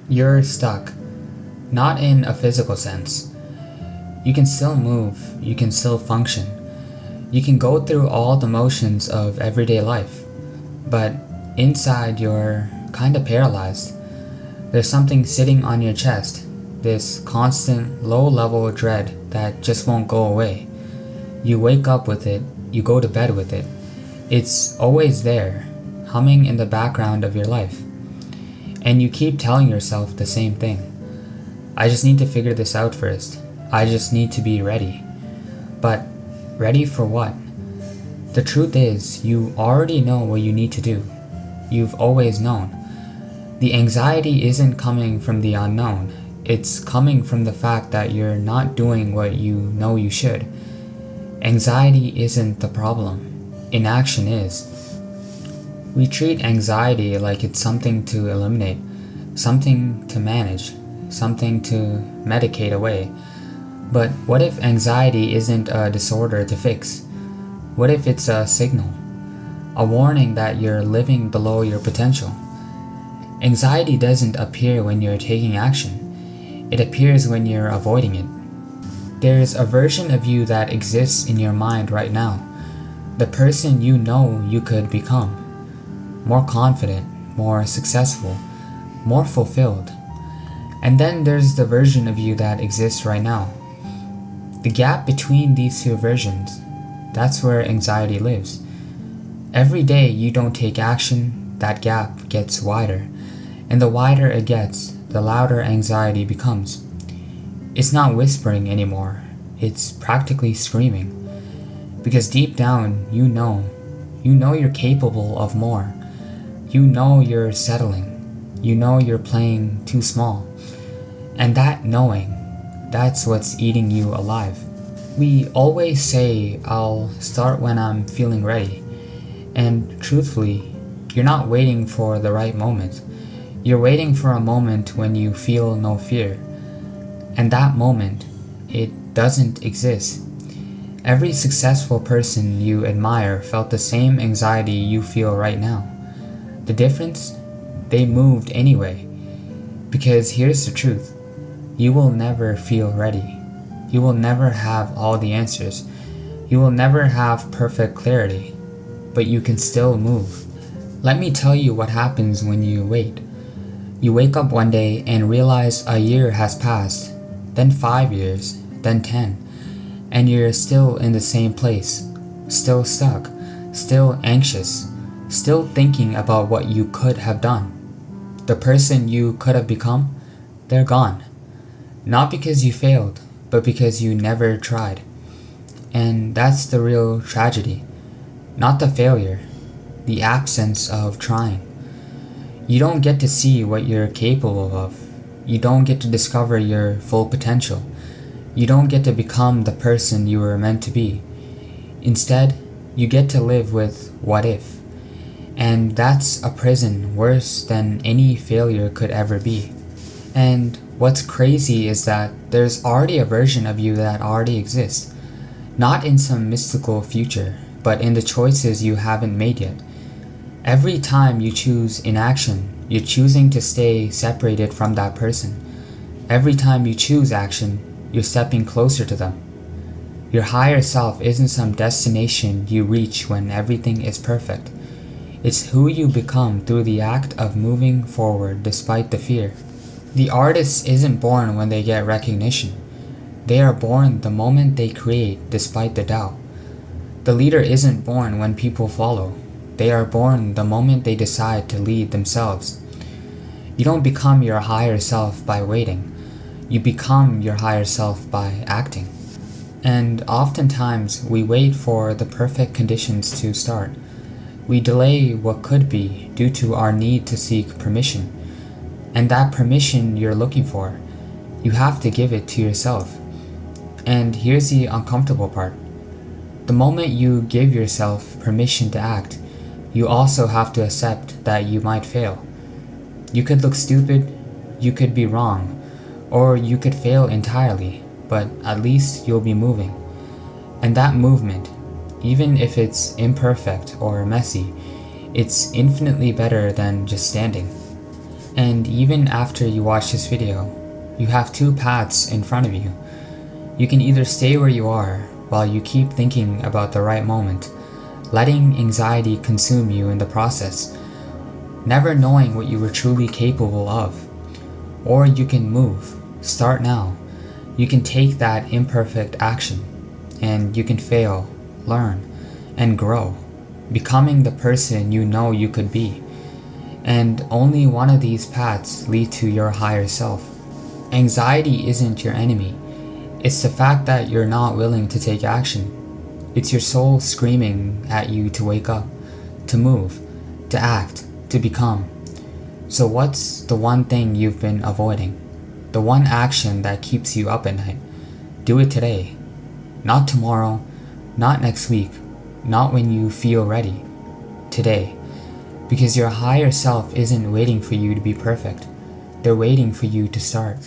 You're stuck, not in a physical sense. You can still move, you can still function. You can go through all the motions of everyday life, but inside you're kinda paralyzed. There's something sitting on your chest, this constant low-level dread that just won't go away. You wake up with it, you go to bed with it. It's always there, humming in the background of your life. And you keep telling yourself the same thing. I just need to figure this out first. I just need to be ready. But ready for what? The truth is, you already know what you need to do. You've always known. The anxiety isn't coming from the unknown. It's coming from the fact that you're not doing what you know you should. Anxiety isn't the problem. Inaction is. We treat anxiety like it's something to eliminate, something to manage, something to medicate away. But what if anxiety isn't a disorder to fix? What if it's a signal? A warning that you're living below your potential? Anxiety doesn't appear when you're taking action. It appears when you're avoiding it. There's a version of you that exists in your mind right now. The person you know you could become. More confident, more successful, more fulfilled. And then there's the version of you that exists right now. The gap between these two versions, that's where anxiety lives. Every day you don't take action, that gap gets wider. And the wider it gets, the louder anxiety becomes. It's not whispering anymore, it's practically screaming. Because deep down, you know you're capable of more. You know you're settling. You know you're playing too small. And that knowing, that's what's eating you alive. We always say, I'll start when I'm feeling ready. And truthfully, you're not waiting for the right moment. You're waiting for a moment when you feel no fear. And that moment, it doesn't exist. Every successful person you admire felt the same anxiety you feel right now. The difference? They moved anyway. Because here's the truth. You will never feel ready. You will never have all the answers. You will never have perfect clarity. But you can still move. Let me tell you what happens when you wait. You wake up one day and realize a year has passed, then 5 years, then 10, and you're still in the same place, still stuck, still anxious, still thinking about what you could have done. The person you could have become, they're gone. Not because you failed, but because you never tried. And that's the real tragedy. Not the failure, the absence of trying. You don't get to see what you're capable of. You don't get to discover your full potential. You don't get to become the person you were meant to be. Instead, you get to live with what if. And that's a prison worse than any failure could ever be. And what's crazy is that there's already a version of you that already exists. Not in some mystical future, but in the choices you haven't made yet. Every time you choose inaction, you're choosing to stay separated from that person. Every time you choose action, you're stepping closer to them. Your higher self isn't some destination you reach when everything is perfect. It's who you become through the act of moving forward despite the fear. The artist isn't born when they get recognition. They are born the moment they create despite the doubt. The leader isn't born when people follow. They are born the moment they decide to lead themselves. You don't become your higher self by waiting. You become your higher self by acting. And oftentimes we wait for the perfect conditions to start. We delay what could be due to our need to seek permission. And that permission you're looking for, you have to give it to yourself. And here's the uncomfortable part. The moment you give yourself permission to act, you also have to accept that you might fail. You could look stupid, you could be wrong, or you could fail entirely, but at least you'll be moving. And that movement, even if it's imperfect or messy, it's infinitely better than just standing. And even after you watch this video, you have two paths in front of you. You can either stay where you are while you keep thinking about the right moment, letting anxiety consume you in the process, never knowing what you were truly capable of. Or you can move, start now. You can take that imperfect action, and you can fail, learn, and grow, becoming the person you know you could be. And only one of these paths lead to your higher self. Anxiety isn't your enemy. It's the fact that you're not willing to take action. It's your soul screaming at you to wake up, to move, to act, to become. So what's the one thing you've been avoiding? The one action that keeps you up at night? Do it today. Not tomorrow, not next week, not when you feel ready. Today. Because your higher self isn't waiting for you to be perfect. They're waiting for you to start.